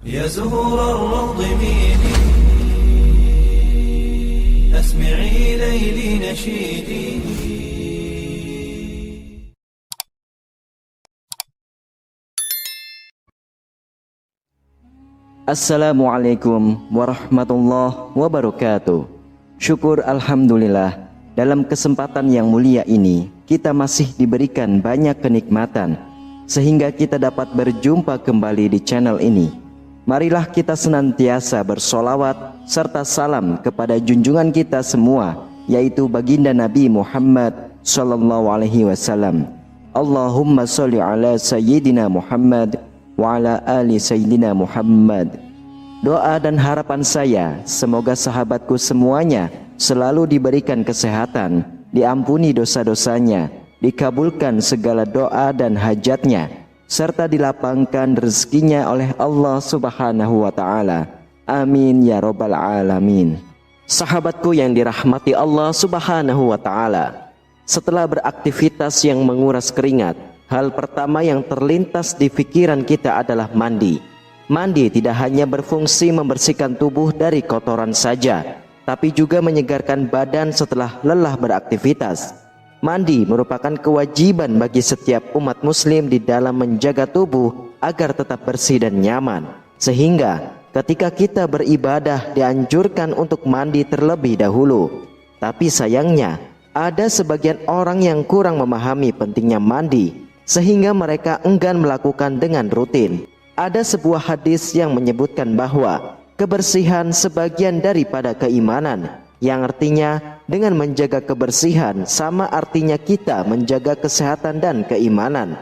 يا زهور الروض ميدي أسمعي ليلي نشيدي. Assalamualaikum warahmatullahi wabarakatuh. Syukur alhamdulillah, dalam kesempatan yang mulia ini kita masih diberikan banyak kenikmatan sehingga kita dapat berjumpa kembali di channel ini. Marilah kita senantiasa bersolawat serta salam kepada junjungan kita semua, yaitu baginda Nabi Muhammad sallallahu alaihi wasallam. Allahumma sholli ala sayyidina Muhammad wa ala ali sayyidina Muhammad. Doa dan harapan saya, semoga sahabatku semuanya selalu diberikan kesehatan, diampuni dosa-dosanya, dikabulkan segala doa dan hajatnya, serta dilapangkan rezekinya oleh Allah Subhanahu wa ta'ala. Amin ya robbal alamin. Sahabatku yang dirahmati Allah Subhanahu wa ta'ala, setelah beraktivitas yang menguras keringat, hal pertama yang terlintas di pikiran kita adalah mandi. Mandi tidak hanya berfungsi membersihkan tubuh dari kotoran saja, tapi juga menyegarkan badan setelah lelah beraktivitas. Mandi merupakan kewajiban bagi setiap umat muslim di dalam menjaga tubuh agar tetap bersih dan nyaman. Sehingga ketika kita beribadah dianjurkan untuk mandi terlebih dahulu. Tapi sayangnya ada sebagian orang yang kurang memahami pentingnya mandi, sehingga mereka enggan melakukan dengan rutin. Ada sebuah hadis yang menyebutkan bahwa kebersihan sebagian daripada keimanan, yang artinya dengan menjaga kebersihan sama artinya kita menjaga kesehatan dan keimanan.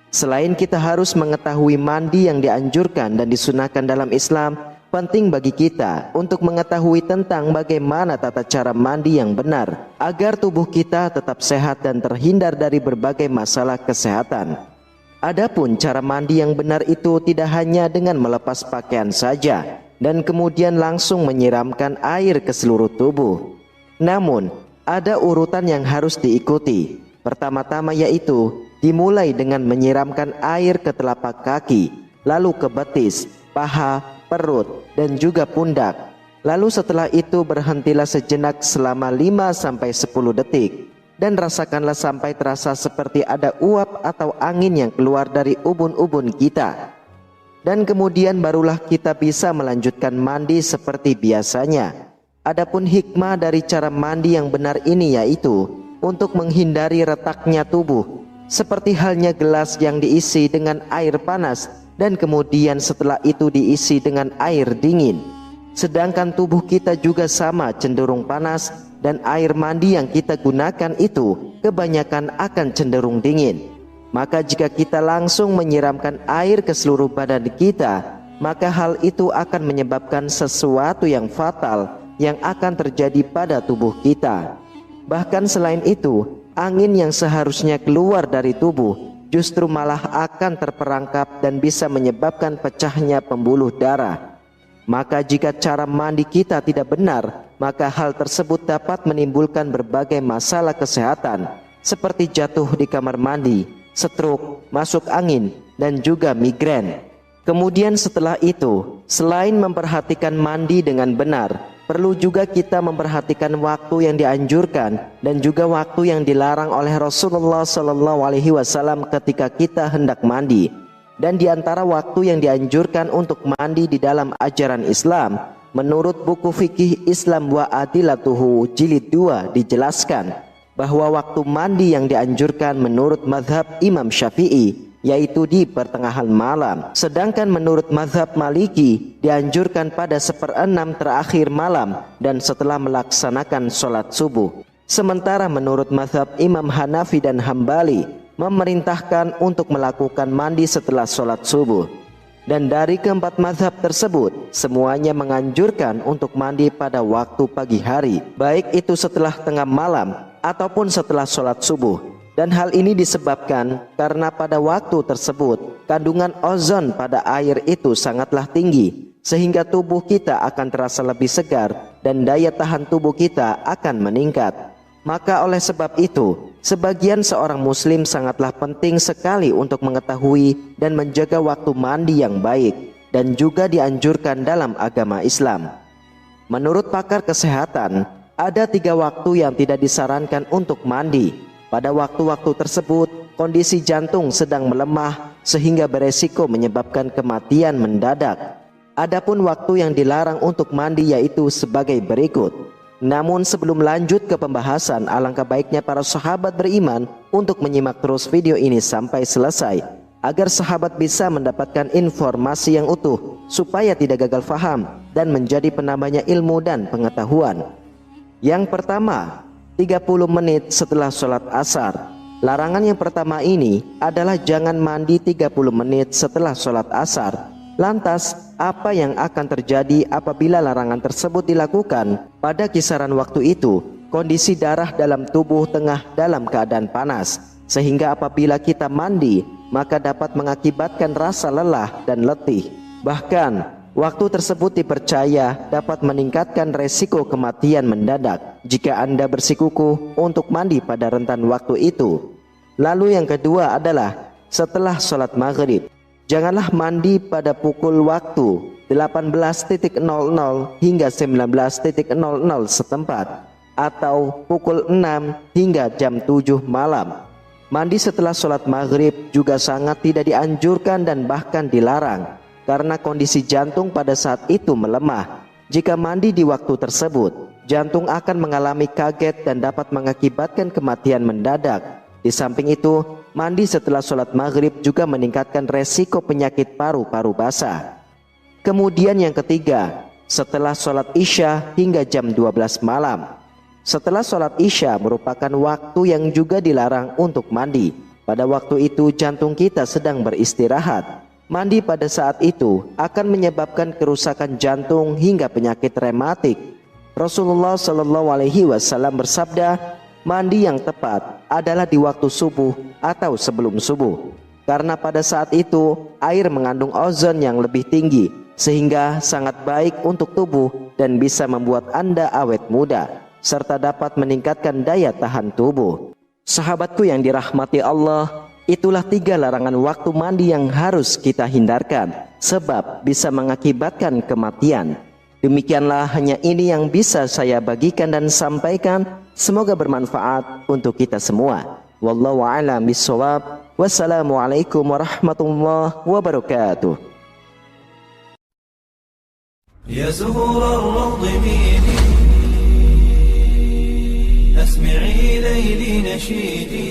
Selain kita harus mengetahui mandi yang dianjurkan dan disunahkan dalam Islam, penting bagi kita untuk mengetahui tentang bagaimana tata cara mandi yang benar agar tubuh kita tetap sehat dan terhindar dari berbagai masalah kesehatan. Adapun cara mandi yang benar itu tidak hanya dengan melepas pakaian saja dan kemudian langsung menyiramkan air ke seluruh tubuh. Namun, ada urutan yang harus diikuti. Pertama-tama yaitu dimulai dengan menyiramkan air ke telapak kaki, lalu ke betis, paha, perut, dan juga pundak. Lalu setelah itu berhentilah sejenak selama 5-10 detik. Dan rasakanlah sampai terasa seperti ada uap atau angin yang keluar dari ubun-ubun kita. Dan kemudian barulah kita bisa melanjutkan mandi seperti biasanya. Adapun hikmah dari cara mandi yang benar ini yaitu untuk menghindari retaknya tubuh, seperti halnya gelas yang diisi dengan air panas dan kemudian setelah itu diisi dengan air dingin. Sedangkan tubuh kita juga sama cenderung panas, dan air mandi yang kita gunakan itu kebanyakan akan cenderung dingin. Maka jika kita langsung menyiramkan air ke seluruh badan kita, maka hal itu akan menyebabkan sesuatu yang fatal yang akan terjadi pada tubuh kita. Bahkan selain itu, angin yang seharusnya keluar dari tubuh justru malah akan terperangkap dan bisa menyebabkan pecahnya pembuluh darah. Maka jika cara mandi kita tidak benar, maka hal tersebut dapat menimbulkan berbagai masalah kesehatan seperti jatuh di kamar mandi, stroke, masuk angin, dan juga migrain. Kemudian setelah itu, selain memperhatikan mandi dengan benar, perlu juga kita memperhatikan waktu yang dianjurkan dan juga waktu yang dilarang oleh Rasulullah SAW ketika kita hendak mandi. Dan di antara waktu yang dianjurkan untuk mandi di dalam ajaran Islam, menurut buku fikih Islam wa Adilatuhu jilid 2 dijelaskan bahwa waktu mandi yang dianjurkan menurut mazhab Imam Syafi'i yaitu di pertengahan malam, sedangkan menurut mazhab Maliki dianjurkan pada 1/6 terakhir malam dan setelah melaksanakan sholat subuh. Sementara menurut mazhab Imam Hanafi dan Hambali memerintahkan untuk melakukan mandi setelah sholat subuh. Dan dari keempat mazhab tersebut, semuanya menganjurkan untuk mandi pada waktu pagi hari, baik itu setelah tengah malam ataupun setelah sholat subuh. Dan hal ini disebabkan karena pada waktu tersebut kandungan ozon pada air itu sangatlah tinggi, sehingga tubuh kita akan terasa lebih segar dan daya tahan tubuh kita akan meningkat. Maka oleh sebab itu, sebagian seorang muslim sangatlah penting sekali untuk mengetahui dan menjaga waktu mandi yang baik. dan juga dianjurkan dalam agama Islam. Menurut pakar kesehatan, ada 3 waktu yang tidak disarankan untuk mandi. Pada waktu-waktu tersebut, kondisi jantung sedang melemah sehingga beresiko menyebabkan kematian mendadak. Adapun waktu yang dilarang untuk mandi yaitu sebagai berikut. Namun sebelum lanjut ke pembahasan, alangkah baiknya para sahabat beriman untuk menyimak terus video ini sampai selesai, agar sahabat bisa mendapatkan informasi yang utuh, supaya tidak gagal faham dan menjadi penambahnya ilmu dan pengetahuan. Yang pertama, 30 menit setelah sholat asar. Larangan yang pertama ini adalah jangan mandi 30 menit setelah sholat asar. Lantas, apa yang akan terjadi apabila larangan tersebut dilakukan? Pada kisaran waktu itu, kondisi darah dalam tubuh tengah dalam keadaan panas, sehingga apabila kita mandi, maka dapat mengakibatkan rasa lelah dan letih. Bahkan, waktu tersebut dipercaya dapat meningkatkan resiko kematian mendadak jika Anda bersikukuh untuk mandi pada rentan waktu itu. Lalu yang kedua adalah setelah sholat maghrib. Janganlah mandi pada pukul waktu 18.00 hingga 19.00 setempat, atau pukul 6 hingga jam 7 malam. Mandi setelah sholat maghrib juga sangat tidak dianjurkan dan bahkan dilarang, karena kondisi jantung pada saat itu melemah. Jika mandi di waktu tersebut, jantung akan mengalami kaget dan dapat mengakibatkan kematian mendadak. Di samping itu, mandi setelah sholat maghrib juga meningkatkan resiko penyakit paru-paru basah. Kemudian yang ketiga, setelah sholat isya hingga jam 12 malam. Setelah sholat isya merupakan waktu yang juga dilarang untuk mandi. Pada waktu itu jantung kita sedang beristirahat. Mandi pada saat itu akan menyebabkan kerusakan jantung hingga penyakit rematik. Rasulullah SAW bersabda, mandi yang tepat adalah di waktu subuh atau sebelum subuh, karena pada saat itu air mengandung ozon yang lebih tinggi, sehingga sangat baik untuk tubuh dan bisa membuat Anda awet muda, serta dapat meningkatkan daya tahan tubuh. Sahabatku yang dirahmati Allah, itulah 3 larangan waktu mandi yang harus kita hindarkan, sebab bisa mengakibatkan kematian. Demikianlah, hanya ini yang bisa saya bagikan dan sampaikan. Semoga bermanfaat untuk kita semua. Wallahu a'lam bishawab. Wassalamualaikum warahmatullahi wabarakatuh. يا زهور الروض ميدي أسمعي ليلي نشيدي